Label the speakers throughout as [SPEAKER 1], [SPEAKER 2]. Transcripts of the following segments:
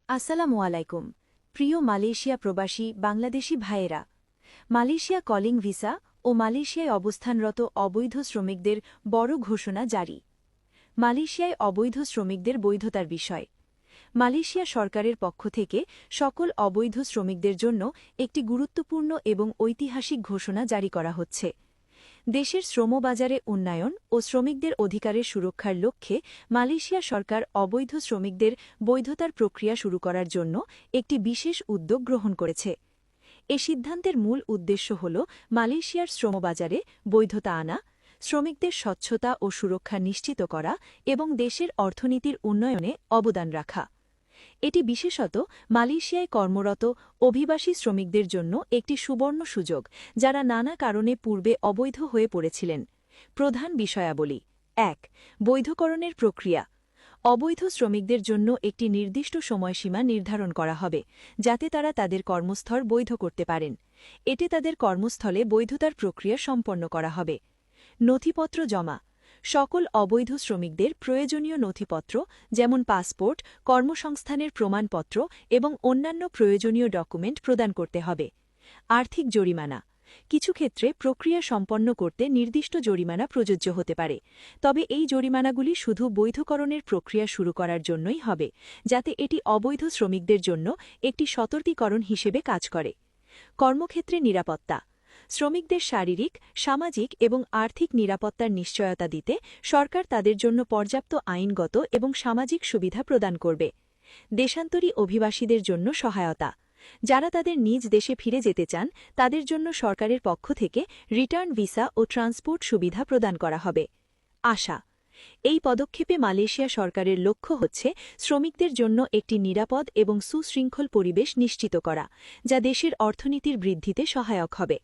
[SPEAKER 1] আসসালামু আলাইকুম। প্রিয় মালয়েশিয়া প্রবাসী বাংলাদেশি ভাইয়েরা, মালয়েশিয়া কলিং ভিসা ও মালয়েশিয়ায় অবস্থানরত অবৈধ শ্রমিকদের বড় ঘোষণা জারি। মালয়েশিয়ায় অবৈধ শ্রমিকদের বৈধতার বিষয়। মালয়েশিয়া সরকারের পক্ষ থেকে সকল অবৈধ শ্রমিকদের জন্য একটি গুরুত্বপূর্ণ এবং ঐতিহাসিক ঘোষণা জারি করা হচ্ছে। দেশের শ্রমবাজারে উন্নয়ন ও শ্রমিকদের অধিকারের সুরক্ষার লক্ষ্যে মালয়েশিয়া সরকার অবৈধ শ্রমিকদের বৈধতার প্রক্রিয়া শুরু করার জন্য একটি বিশেষ উদ্যোগ গ্রহণ করেছে। এ সিদ্ধান্তের মূল উদ্দেশ্য হল মালয়েশিয়ার শ্রমবাজারে বৈধতা আনা, শ্রমিকদের স্বচ্ছতা ও সুরক্ষা নিশ্চিত করা এবং দেশের অর্থনীতির উন্নয়নে অবদান রাখা। এটি বিশেষত মালয়েশিয়ায় কর্মরত অভিবাসী শ্রমিকদের জন্য একটি সুবর্ণ সুযোগ, যারা নানা কারণে পূর্বে অবৈধ হয়ে পড়েছিলেন। প্রধান বিষয়াবলী: ১. বৈধকরণের প্রক্রিয়া। অবৈধ শ্রমিকদের জন্য একটি নির্দিষ্ট সময়সীমা নির্ধারণ করা হবে, যাতে তারা তাদের কর্মস্থল বৈধ করতে পারেন। এতে তাদের কর্মস্থলে বৈধতার প্রক্রিয়া সম্পন্ন করা হবে। নথিপত্র জমা। সকল অবৈধ শ্রমিকদের প্রয়োজনীয় নথিপত্র যেমন পাসপোর্ট, কর্মসংস্থানের প্রমাণপত্র এবং অন্যান্য প্রয়োজনীয় ডকুমেন্ট প্রদান করতে হবে। আর্থিক জরিমানা। কিছু ক্ষেত্রে প্রক্রিয়া সম্পন্ন করতে নির্দিষ্ট জরিমানা প্রযোজ্য হতে পারে, তবে এই জরিমানাগুলি শুধু বৈধকরণের প্রক্রিয়া শুরু করার জন্যই হবে, যাতে এটি অবৈধ শ্রমিকদের জন্য একটি সতর্কীকরণ হিসেবে কাজ করে। কর্মক্ষেত্রে নিরাপত্তা। শ্রমিকদের শারীরিক, সামাজিক এবং আর্থিক নিরাপত্তার নিশ্চয়তা দিতে সরকার তাদের জন্য পর্যাপ্ত আইনগত এবং সামাজিক সুবিধা প্রদান করবে। দেশান্তরী অভিবাসীদের জন্য সহায়তা। যারা তাদের নিজ দেশে ফিরে যেতে চান, তাদের জন্য সরকারের পক্ষ থেকে রিটার্ন ভিসা ও ট্রান্সপোর্ট সুবিধা প্রদান করা হবে। আশা: এই পদক্ষেপে মালয়েশিয়া সরকারের লক্ষ্য হচ্ছে শ্রমিকদের জন্য একটি নিরাপদ এবং সুশৃঙ্খল পরিবেশ নিশ্চিত করা, যা দেশের অর্থনীতির বৃদ্ধিতে সহায়ক হবে।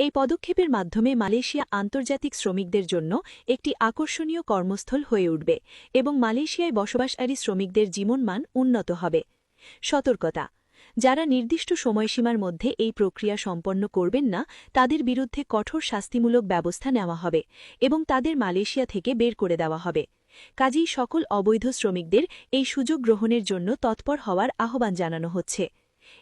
[SPEAKER 1] এই পদক্ষেপের মাধ্যমে মালয়েশিয়া আন্তর্জাতিক শ্রমিকদের জন্য একটি আকর্ষণীয় কর্মস্থল হয়ে উঠবে এবং মালয়েশিয়ায় বসবাসকারী শ্রমিকদের জীবনমান উন্নত হবে। সতর্কতা: যারা নির্দিষ্ট সময়সীমার মধ্যে এই প্রক্রিয়া সম্পন্ন করবেন না, তাদের বিরুদ্ধে কঠোর শাস্তিমূলক ব্যবস্থা নেওয়া হবে এবং তাদের মালয়েশিয়া থেকে বের করে দেওয়া হবে। কাজেই সকল অবৈধ শ্রমিকদের এই সুযোগ গ্রহণের জন্য তৎপর হওয়ার আহ্বান জানানো হচ্ছে।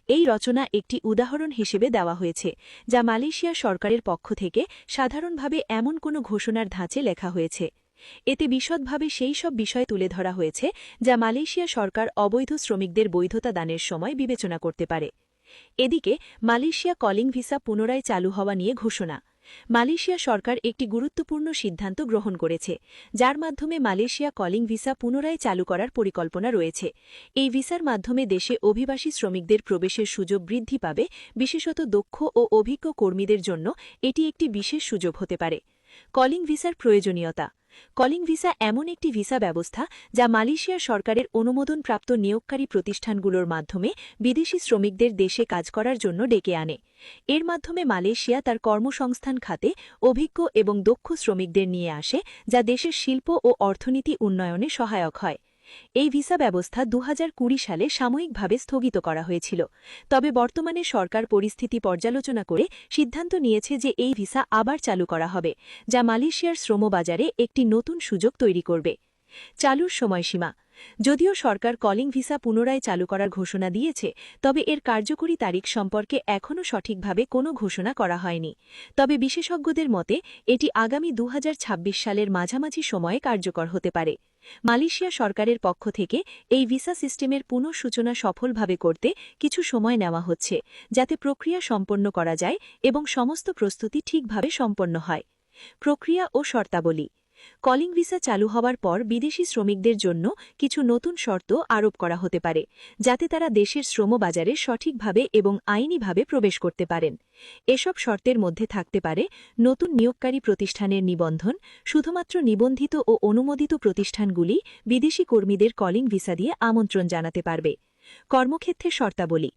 [SPEAKER 1] এই রচনা একটি উদাহরণ হিসেবে দেওয়া হয়েছে, যা মালয়েশিয়া সরকারের পক্ষ থেকে সাধারণভাবে এমন কোনো ঘোষণার ধাঁচে লেখা হয়েছে। এতে বিশদভাবে সেই সব বিষয় তুলে ধরা হয়েছে যা মালয়েশিয়া সরকার অবৈধ শ্রমিকদের বৈধতা দানের সময় বিবেচনা করতে পারে। এদিকে মালয়েশিয়া কলিং ভিসা পুনরায় চালু হওয়া নিয়ে ঘোষণা। মালয়েশিয়া সরকার একটি গুরুত্বপূর্ণ সিদ্ধান্ত গ্রহণ করেছে, যার মাধ্যমে মালয়েশিয়া কলিং ভিসা পুনরায় চালু করার পরিকল্পনা রয়েছে। এই ভিসার মাধ্যমে দেশে অভিবাসী শ্রমিকদের প্রবেশের সুযোগ বৃদ্ধি পাবে, বিশেষত দক্ষ ও অভিজ্ঞ কর্মীদের জন্য এটি একটি বিশেষ সুযোগ হতে পারে। কলিং ভিসার প্রয়োজনীয়তা। কলিং ভিসা এমন একটি ভিসা ব্যবস্থা যা মালয়েশিয়া সরকারের অনুমোদনপ্রাপ্ত নিয়োগকারী প্রতিষ্ঠানগুলোর মাধ্যমে বিদেশি শ্রমিকদের দেশে কাজ করার জন্য ডেকে আনে। এর মাধ্যমে মালয়েশিয়া তার কর্মসংস্থান খাতে অভিজ্ঞ এবং দক্ষ শ্রমিকদের নিয়ে আসে, যা দেশের শিল্প ও অর্থনীতি উন্নয়নে সহায়ক হয়। এই ভিসা ব্যবস্থা ২০২০ সালে সাময়িকভাবে স্থগিত করা হয়েছিল, তবে বর্তমানে সরকার পরিস্থিতি পর্যালোচনা করে সিদ্ধান্ত নিয়েছে যে এই ভিসা আবার চালু করা হবে, যা মালয়েশিয়ার শ্রমবাজারে একটি নতুন সুযোগ তৈরি করবে। চালুর সময়সীমা। যদিও সরকার কলিং ভিসা পুনরায় চালু করার ঘোষণা দিয়েছে, তবে এর কার্যকরী তারিখ সম্পর্কে এখনও সঠিকভাবে কোনো ঘোষণা করা হয়নি। তবে বিশেষজ্ঞদের মতে এটি আগামী ২০২৬ সালের মাঝামাঝি সময়ে কার্যকর হতে পারে। মালয়েশিয়া সরকারের পক্ষ থেকে এই ভিসা সিস্টেমের পুনঃসূচনা সফলভাবে করতে কিছু সময় নেওয়া হচ্ছে, যাতে প্রক্রিয়া সম্পন্ন করা যায় এবং সমস্ত প্রস্তুতি ঠিকভাবে সম্পন্ন হয়। প্রক্রিয়া ও শর্তাবলী। কলিং ভিসা চালু হওয়ার পর বিদেশি শ্রমিকদের জন্য কিছু নতুন শর্ত আরোপ করা হতে পারে, যাতে তারা দেশের শ্রমবাজারে সঠিকভাবে এবং আইনিভাবে প্রবেশ করতে পারেন। এসব শর্তের মধ্যে থাকতে পারে নতুন নিয়োগকারী প্রতিষ্ঠানের নিবন্ধন। শুধুমাত্র নিবন্ধিত ও অনুমোদিত প্রতিষ্ঠানগুলি বিদেশি কর্মীদের কলিং ভিসা দিয়ে আমন্ত্রণ জানাতে পারবে। কর্মক্ষেত্রে শর্তাবলী।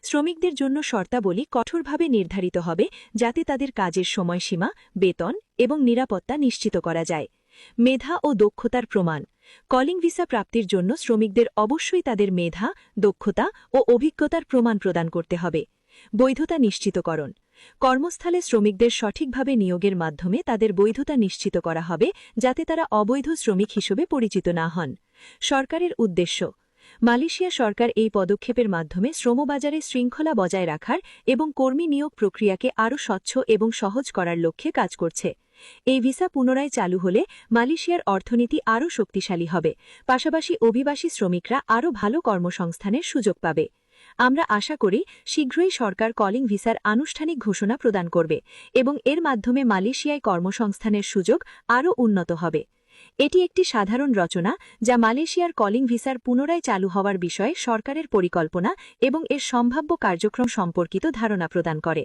[SPEAKER 1] শ্রমিকদের জন্য শর্তাবলী কঠোরভাবে নির্ধারিত হবে, যাতে তাদের কাজের সময়সীমা, বেতন এবং নিরাপত্তা নিশ্চিত করা যায়। মেধা ও দক্ষতার প্রমাণ। কলিং ভিসা প্রাপ্তির জন্য শ্রমিকদের অবশ্যই তাদের মেধা, দক্ষতা ও অভিজ্ঞতার প্রমাণ প্রদান করতে হবে। বৈধতা নিশ্চিতকরণ। কর্মস্থলে শ্রমিকদের সঠিকভাবে নিয়োগের মাধ্যমে তাদের বৈধতা নিশ্চিত করা হবে, যাতে তারা অবৈধ শ্রমিক হিসেবে পরিচিত না হন। সরকারের উদ্দেশ্য। মালয়েশিয়া সরকার এই পদক্ষেপের মাধ্যমে শ্রমবাজারে শৃঙ্খলা বজায় রাখার এবং কর্মী নিয়োগ প্রক্রিয়াকে আরও স্বচ্ছ এবং সহজ করার লক্ষ্যে কাজ করছে। এই ভিসা পুনরায় চালু হলে মালয়েশিয়ার অর্থনীতি আরও শক্তিশালী হবে, পাশাপাশি অভিবাসী শ্রমিকরা আরও ভালো কর্মসংস্থানের সুযোগ পাবে। আমরা আশা করি শীঘ্রই সরকার কলিং ভিসার আনুষ্ঠানিক ঘোষণা প্রদান করবে এবং এর মাধ্যমে মালয়েশিয়ায় কর্মসংস্থানের সুযোগ আরও উন্নত হবে। এটি একটি সাধারণ রচনা যা মালয়েশিয়ার কলিং ভিসার পুনরায় চালু হওয়ার বিষয়ে সরকারের পরিকল্পনা এবং এর সম্ভাব্য কার্যক্রম সম্পর্কিত ধারণা প্রদান করে।